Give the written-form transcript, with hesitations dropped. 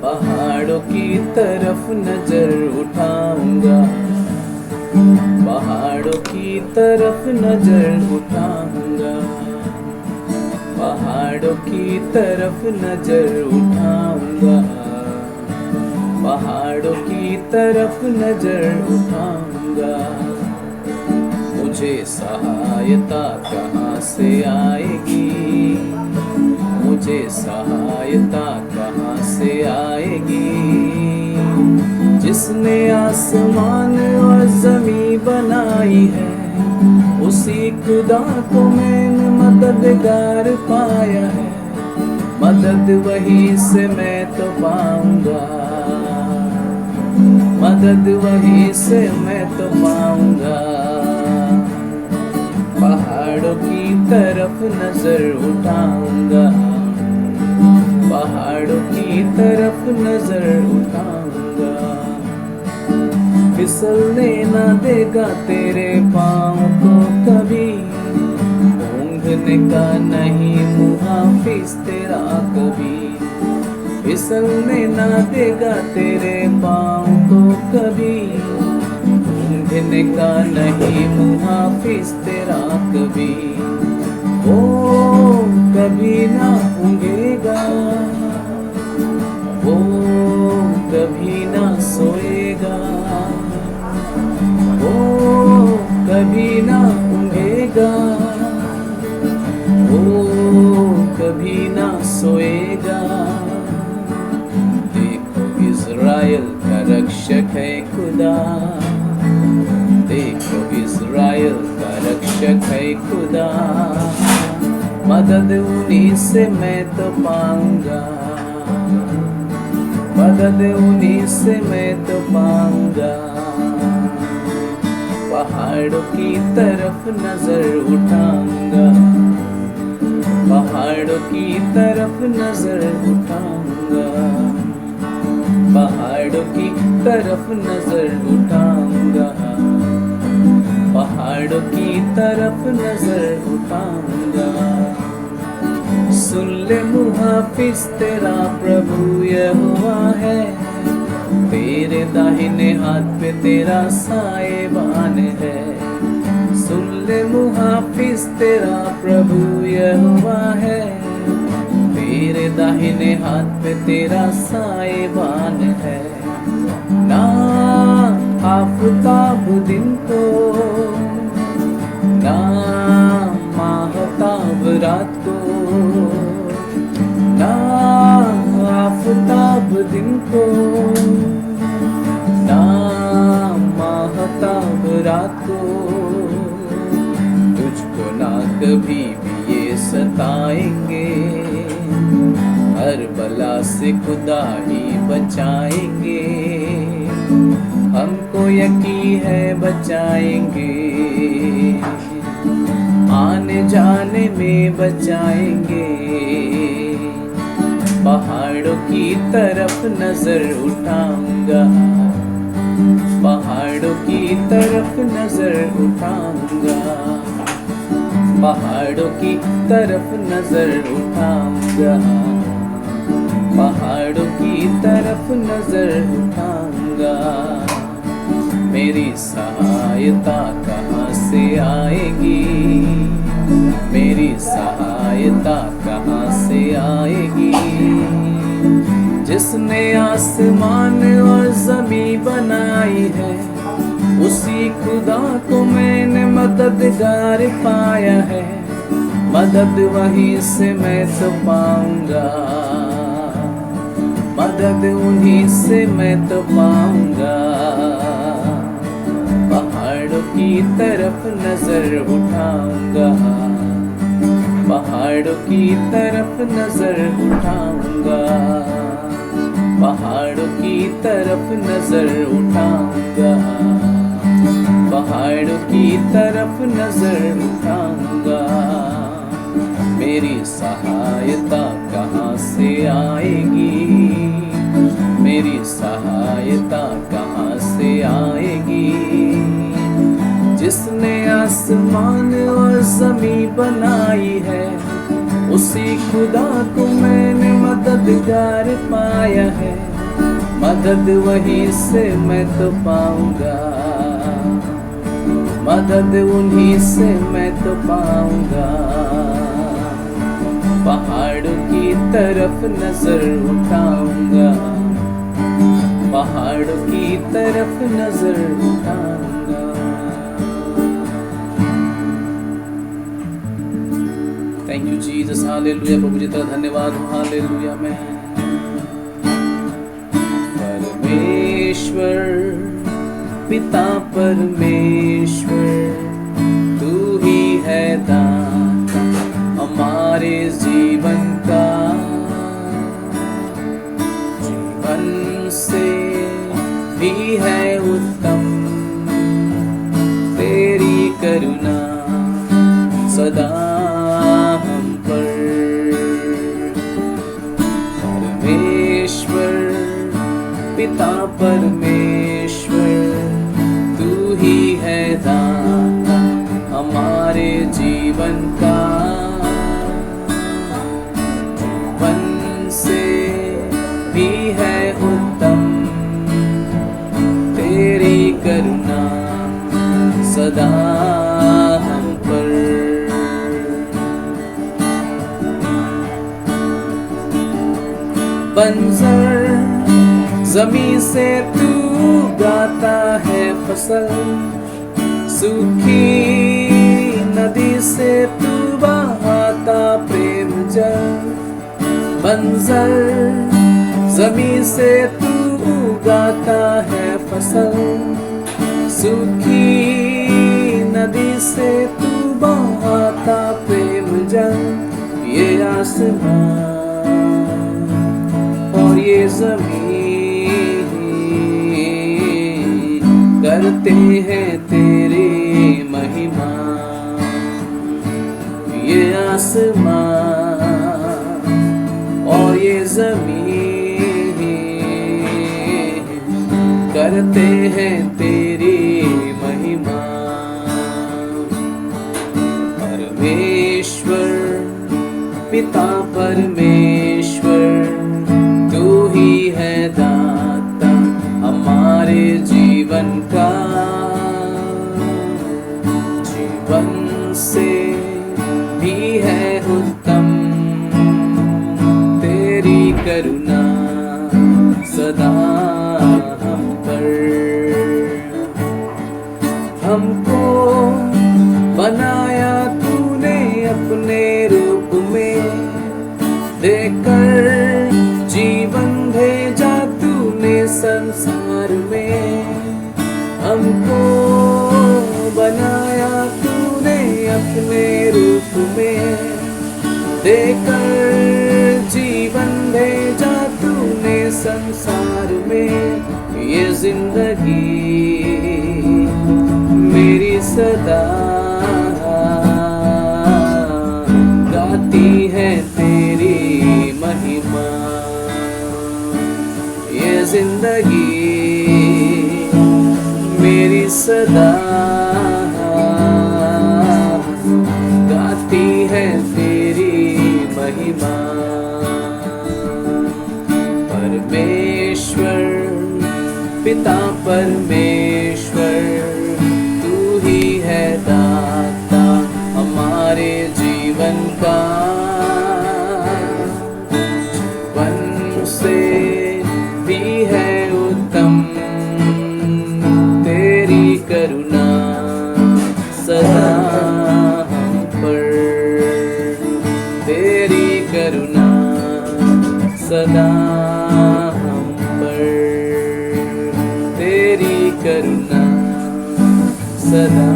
पहाड़ों की तरफ नजर उठाऊंगा, पहाड़ों की तरफ नजर उठाऊंगा, पहाड़ों की तरफ नजर उठाऊंगा, पहाड़ों की तरफ नजर उठाऊंगा। मुझे सहायता कहाँ से आएगी, मुझे सहायता कहाँ से आएगी। जिसने आसमान और ज़मीं बनाई है, उसी खुदा को मैंने मददगार पाया है। मदद वहीं से मैं तो पाऊंगा, मदद वहीं से मैं तो पाऊंगा। पहाड़ों की तरफ नजर उठाऊंगा, पहाड़ों की तरफ नजर उठाऊंगा। फिसलने ना देगा तेरे पाँव को कभी, ऊँघने का नहीं मुहाफिज तेरा कभी। फिसलने ना देगा तेरे पाँव को कभी, ऊँघने का नहीं मुहाफिज तेरा कभी। वो कभी ना ऊँघेगा, वो कभी ना सोएगा, वो कभी ना ऊँघेगा, वो कभी ना सोएगा। देखो इज़राइल का रक्षक है खुदा, देखो इज़राइल का रक्षक है खुदा। मदद उन्हीं से मैं तो पाऊंगा, मदद उन्हीं से मैं तो पाऊंगा। पहाड़ों की तरफ नजर उठाऊंगा, पहाड़ों की तरफ नजर उठाऊंगा, पहाड़ों की तरफ नजर उठाऊंगा, पहाड़ों की तरफ नजर उठाऊंगा। सुन ले मुहाफिज तेरा प्रभु यहोवा है, तेरे दाहिने हाथ पे तेरा साएबान है। सुन ले मुहाफिज तेरा प्रभु यहोवा है, तेरे दाहिने हाथ पे तेरा साएबान है। ना आफताब दिन को, ना माहताब रात को, ना आफताब दिन को, ना माहताब रात को। तुझको ना कभी भी ये सताएंगे, हर बला से खुदा ही बचाएंगे। हमको यकीन है बचाएंगे, आने जाने में बचाएंगे। पहाड़ों की तरफ नजर उठाऊंगा, पहाड़ों की तरफ नजर उठाऊंगा, पहाड़ों की तरफ नजर उठाऊंगा, पहाड़ों की तरफ नजर उठाऊंगा। मेरी सहायता कहाँ से आएगी, मेरी सहायता कहाँ से आएगी। जिसने आसमान और ज़मीं बनाई है, उसी खुदा को मैंने मददगार पाया है। मदद वहीं से मैं तो पाऊंगा, मदद उन्हीं से मैं तो पाऊंगा। पहाड़ों की तरफ नजर उठाऊंगा, पहाड़ों की तरफ नजर उठाऊंगा, पहाड़ों की तरफ नजर उठाऊंगा, पहाड़ों की तरफ नजर उठाऊंगा। मेरी सहायता कहाँ से आएगी, मेरी सहायता कहाँ से आएगी। जिसने आसमान और ज़मीं बनाई है, उसी खुदा को मैंने मददगार पाया है, मदद वहीं से मैं तो पाऊंगा, मदद उन्हीं से मैं तो पाऊंगा। पहाड़ों की तरफ नजर उठाऊंगा, पहाड़ों की तरफ नजर उठाऊंगा। Thank you Jesus, hallelujah. प्रभु जी तेरा धन्यवाद हो, हालेलुया। मैं परमेश्वर पिता परमेश्वर, तू ही है दाता हमारे जीवन का, जीवन से भी है उत्तम तेरी करुणा सदा हम पर। परमेश्वर पिता परमेश्वर, तू ही है दाता हमारे जीवन का, जीवन से भी है उत्तम तेरी करुणा सदा हम पर। बंजर ज़मीं से तू गाता है फसल, सूखी नदी से तू बहाता प्रेम जल। बंजर ज़मीं से तू गाता है फसल, सूखी नदी से तू बहाता प्रेम जल। ये आसमां और ये ज़मीं करते हैं तेरी महिमा। ये आसमां और ये ज़मीन करते हैं तेरी महिमा। परमेश्वर पिता परमेश्वर, तू ही है दाता हमारे जीवन का, जीवन से भी है उत्तम तेरी करुणा सदा हम पर। हमको बनाया तूने अपने रूप में, देकर जीवन भेजा तूने संसार में। हमको बनाया तूने अपने रूप में, देकर जीवन भेजा तूने संसार में। ये जिंदगी मेरी सदा गाती है तेरी महिमा। ये जिंदगी मेरी सदा गाती है तेरी महिमा। परमेश्वर पिता परमेश्वर, तू ही है दाता हमारे जीवन का, जीवन से भी है उत्तम तेरी करुणा सदा हम पर। तेरी करुणा सदा हम पर, तेरी करुणा सदा